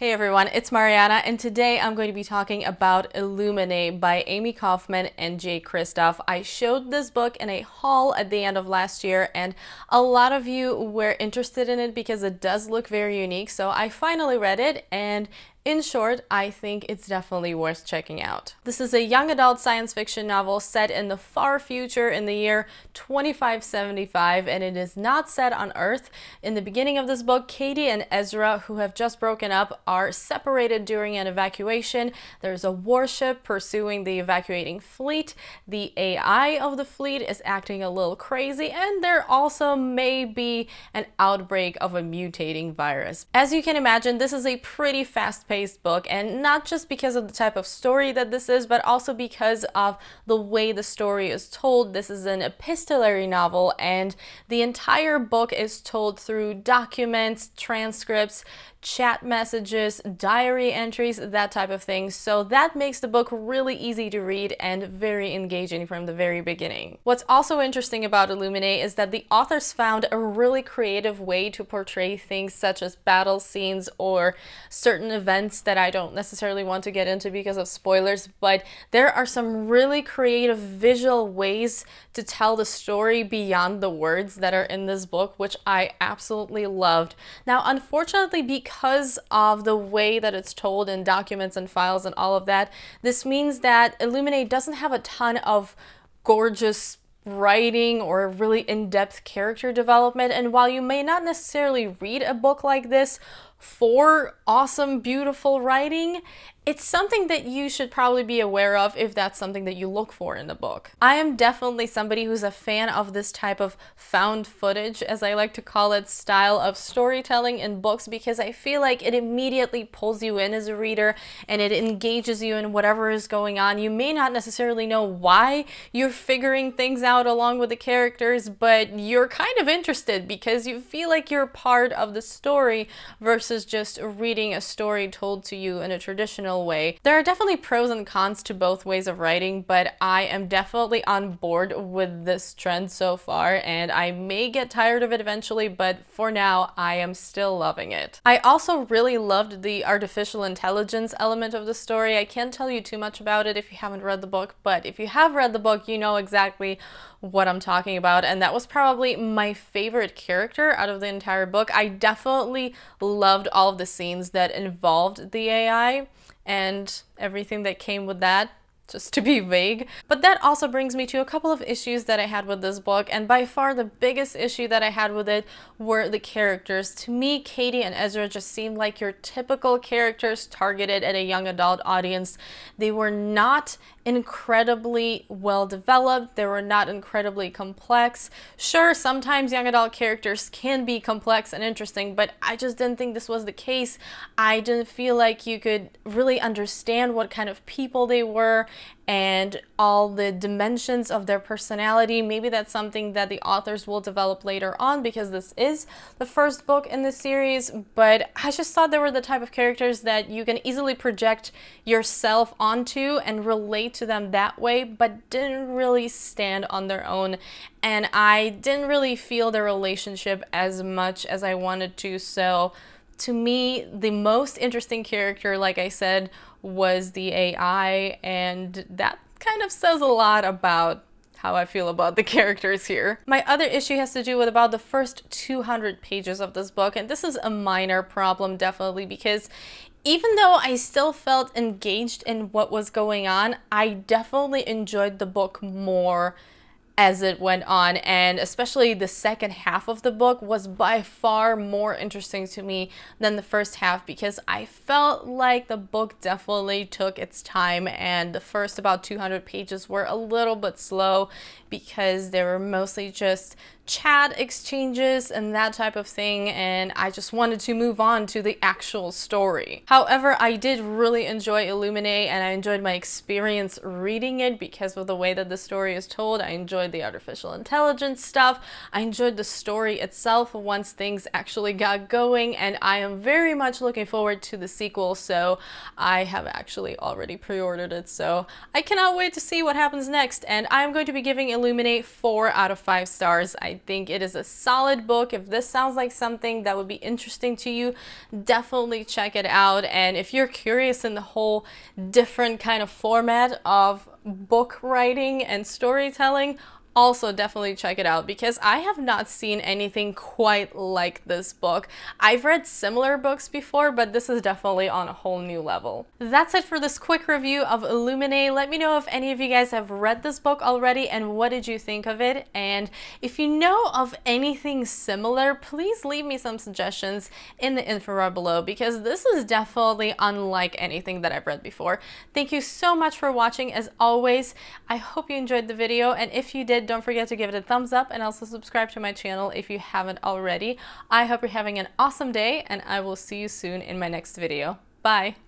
Hey everyone, it's Mariana, and today I'm going to be talking about Illuminae by Amie Kaufman and Kristoff. I showed this book in a haul at the end of last year, and a lot of you were interested in it because it does look very unique, so I finally read it, and in short, I think it's definitely worth checking out. This is a young adult science fiction novel set in the far future in the year 2575, and it is not set on Earth. In the beginning of this book, Katie and Ezra, who have just broken up, are separated during an evacuation. There's a warship pursuing the evacuating fleet. The AI of the fleet is acting a little crazy, and there also may be an outbreak of a mutating virus. As you can imagine, this is a pretty fast-paced book, and not just because of the type of story that this is, but also because of the way the story is told. This is an epistolary novel, and the entire book is told through documents, transcripts, chat messages, diary entries, that type of thing. So that makes the book really easy to read and very engaging from the very beginning. What's also interesting about Illuminae is that the authors found a really creative way to portray things such as battle scenes or certain events that I don't necessarily want to get into because of spoilers, but there are some really creative visual ways to tell the story beyond the words that are in this book, which I absolutely loved. Now, unfortunately, because of the way that it's told in documents and files and all of that, this means that Illuminae doesn't have a ton of gorgeous writing or really in-depth character development. And while you may not necessarily read a book like this for awesome, beautiful writing, it's something that you should probably be aware of if that's something that you look for in the book. I am definitely somebody who's a fan of this type of found footage, as I like to call it, style of storytelling in books, because I feel like it immediately pulls you in as a reader and it engages you in whatever is going on. You may not necessarily know why you're figuring things out along with the characters, but you're kind of interested because you feel like you're part of the story versus just reading a story told to you in a traditional way. There are definitely pros and cons to both ways of writing, but I am definitely on board with this trend so far, and I may get tired of it eventually, but for now, I am still loving it. I also really loved the artificial intelligence element of the story. I can't tell you too much about it if you haven't read the book, but if you have read the book, you know exactly what I'm talking about, and that was probably my favorite character out of the entire book. I definitely loved all of the scenes that involved the AI and everything that came with that, just to be vague. But that also brings me to a couple of issues that I had with this book, and by far the biggest issue that I had with it were the characters. To me, Katie and Ezra just seemed like your typical characters targeted at a young adult audience. They were not incredibly well developed. They were not incredibly complex. Sure, sometimes young adult characters can be complex and interesting, but I just didn't think this was the case. I didn't feel like you could really understand what kind of people they were and all the dimensions of their personality. Maybe that's something that the authors will develop later on because this is the first book in the series, but I just thought they were the type of characters that you can easily project yourself onto and relate to them that way, but didn't really stand on their own. And I didn't really feel their relationship as much as I wanted to. So to me, the most interesting character, like I said, was the AI, and that kind of says a lot about how I feel about the characters here. My other issue has to do with about the first 200 pages of this book, and this is a minor problem definitely, because even though I still felt engaged in what was going on, I definitely enjoyed the book more as it went on, and especially the second half of the book was by far more interesting to me than the first half, because I felt like the book definitely took its time, and the first about 200 pages were a little bit slow because they were mostly just chat exchanges and that type of thing, and I just wanted to move on to the actual story. However, I did really enjoy Illuminae, and I enjoyed my experience reading it because of the way that the story is told. I enjoyed the artificial intelligence stuff. I enjoyed the story itself once things actually got going, and I am very much looking forward to the sequel, so I have actually already pre-ordered it, so I cannot wait to see what happens next, and I'm going to be giving Illuminae 4 out of 5 stars. I I think it is a solid book. If this sounds like something that would be interesting to you, definitely check it out. And if you're curious in the whole different kind of format of book writing and storytelling, also definitely check it out, because I have not seen anything quite like this book. I've read similar books before, but this is definitely on a whole new level. That's it for this quick review of Illuminae. Let me know if any of you guys have read this book already and what did you think of it. And if you know of anything similar, please leave me some suggestions in the info bar below, because this is definitely unlike anything that I've read before. Thank you so much for watching. As always, I hope you enjoyed the video, and if you did, don't forget to give it a thumbs up and also subscribe to my channel if you haven't already. I hope you're having an awesome day, and I will see you soon in my next video. Bye!